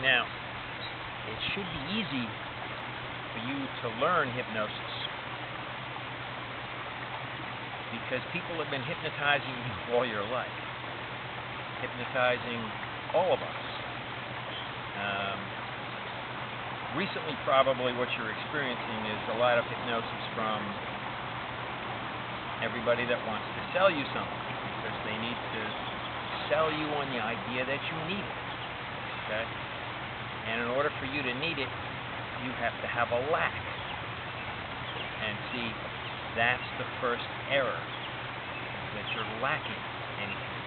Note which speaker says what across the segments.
Speaker 1: Now, it should be easy for you to learn hypnosis because people have been hypnotizing you all your life, hypnotizing all of us. Recently, probably what you're experiencing is a lot of hypnosis from everybody that wants to sell you something because they need to sell you on the idea that you need it. Okay? And in order for you to need it, you have to have a lack. And see, that's the first error, is that you're lacking anything.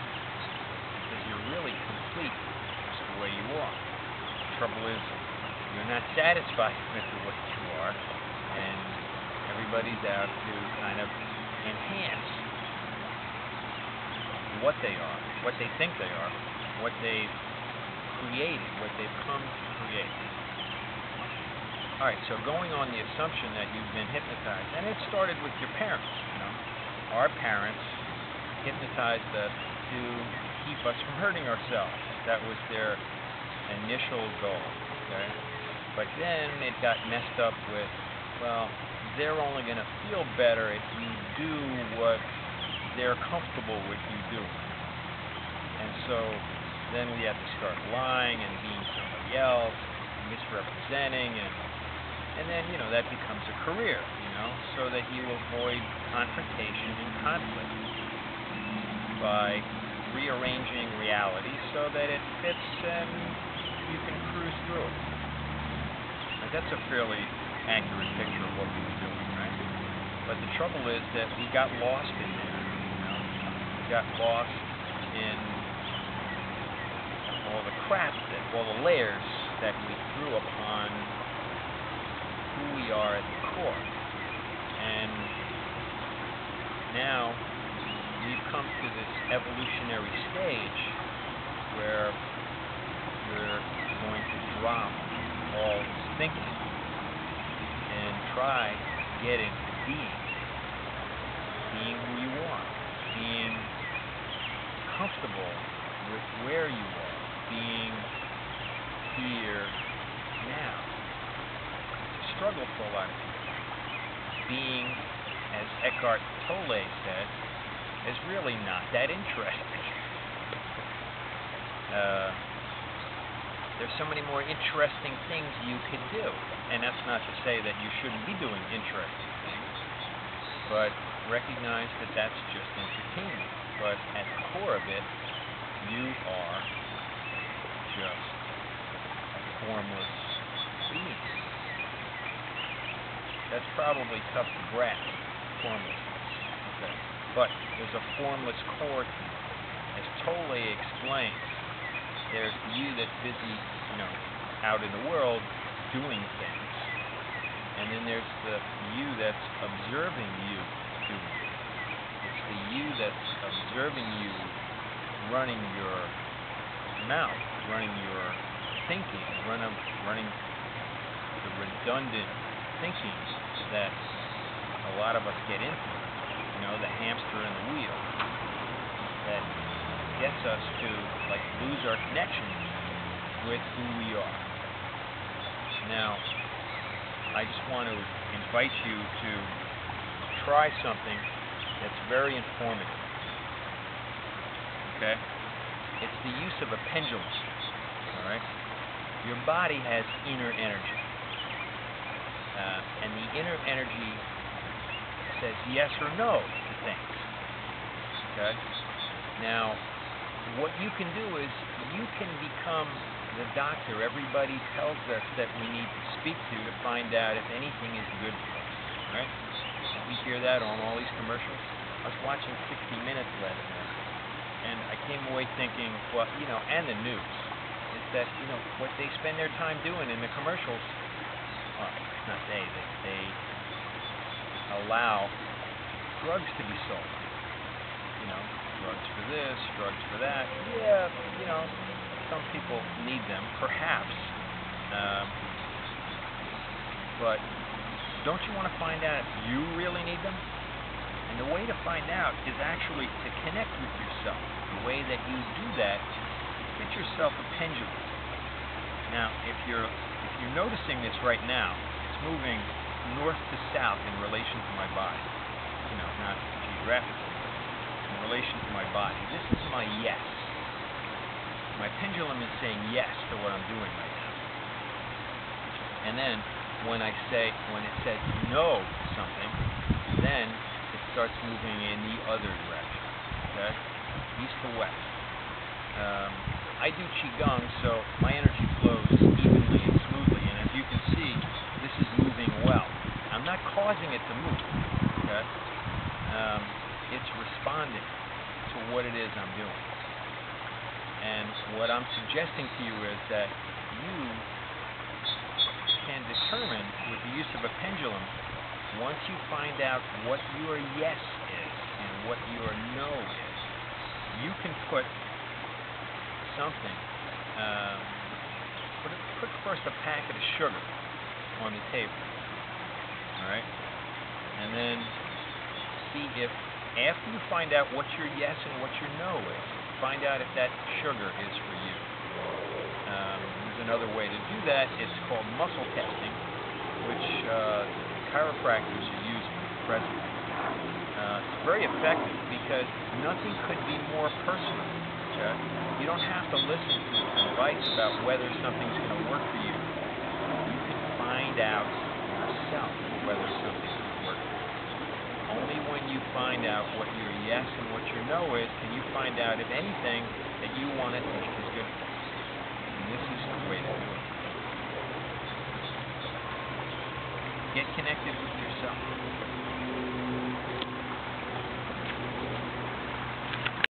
Speaker 1: Because you're really complete just the way you are. The trouble is, you're not satisfied with the way you are, and everybody's out to kind of enhance what they are, what they think they are, what they've created, what they've come to create. All right, so going on the assumption that you've been hypnotized, and it started with your parents. Our parents hypnotized us to keep us from hurting ourselves. That was their initial goal. Okay? But then it got messed up with, well, they're only going to feel better if you do what they're comfortable with you doing. And so then we had to start lying and being somebody else, misrepresenting, and then, that becomes a career, so that you avoid confrontation and conflict by rearranging reality so that it fits and you can cruise through it. Now, that's a fairly accurate picture of what we were doing, right? But the trouble is that we got lost in there, We got lost in all the crap, all the layers that we threw upon who we are at the core. And now we've come to this evolutionary stage where we're going to drop all this thinking and try getting to being who you are, being comfortable with where you are, being here now. It's a struggle for a lot of people. Being, as Eckhart Tolle said, is really not that interesting. There's so many more interesting things you could do. And that's not to say that you shouldn't be doing interesting things, but recognize that that's just entertainment. But at the core of it, you are just a formless being. That's probably tough to grasp, formlessness. Okay. But there's a formless core to you. As Tolle explains, there's you that's busy, out in the world doing things. And then there's the you that's observing you doing things. It's the you that's observing you running your mouth, running your thinking, running the redundant thinking that a lot of us get into. The hamster in the wheel that gets us to lose our connection with who we are. Now, I just want to invite you to try something that's very informative. Okay? It's the use of a pendulum. All right? Your body has inner energy. And the inner energy says yes or no to things. Okay? Now, what you can do is you can become the doctor everybody tells us that we need to speak to find out if anything is good for us. Right? You hear that on all these commercials? I was watching 60 Minutes last night, and I came away thinking, well, and the news, is that, what they spend their time doing in the commercials, well, it's not they allow drugs to be sold. Drugs for this, drugs for that. Yeah, some people need them, perhaps. But don't you want to find out if you really need them? And the way to find out is actually to connect with yourself. The way that you do that, get yourself a pendulum. Now, if you're noticing this right now, it's moving north to south in relation to my body. Not geographically, but in relation to my body. This is my yes. My pendulum is saying yes to what I'm doing right now. And then when it says no to something, then it starts moving in the other direction. Okay? East to west. I do Qigong, so my energy flows evenly and smoothly, and as you can see, this is moving well. I'm not causing it to move. Okay? It's responding to what it is I'm doing. And what I'm suggesting to you is that you can determine with the use of a pendulum, once you find out what your yes is and what your no is, you can put something, put first a packet of sugar on the table, all right? And then see if, after you find out what your yes and what your no is, find out if that sugar is for you. There's another way to do that. It's called muscle testing, which chiropractors are using presently. It's very effective because nothing could be more personal. Okay? You don't have to listen to advice about whether something's going to work for you. You can find out yourself whether something's going to work for you. Only when you find out what your yes and what your no is can you find out if anything that you want to take is good for you. And this is the way to do it. Get connected with yourself.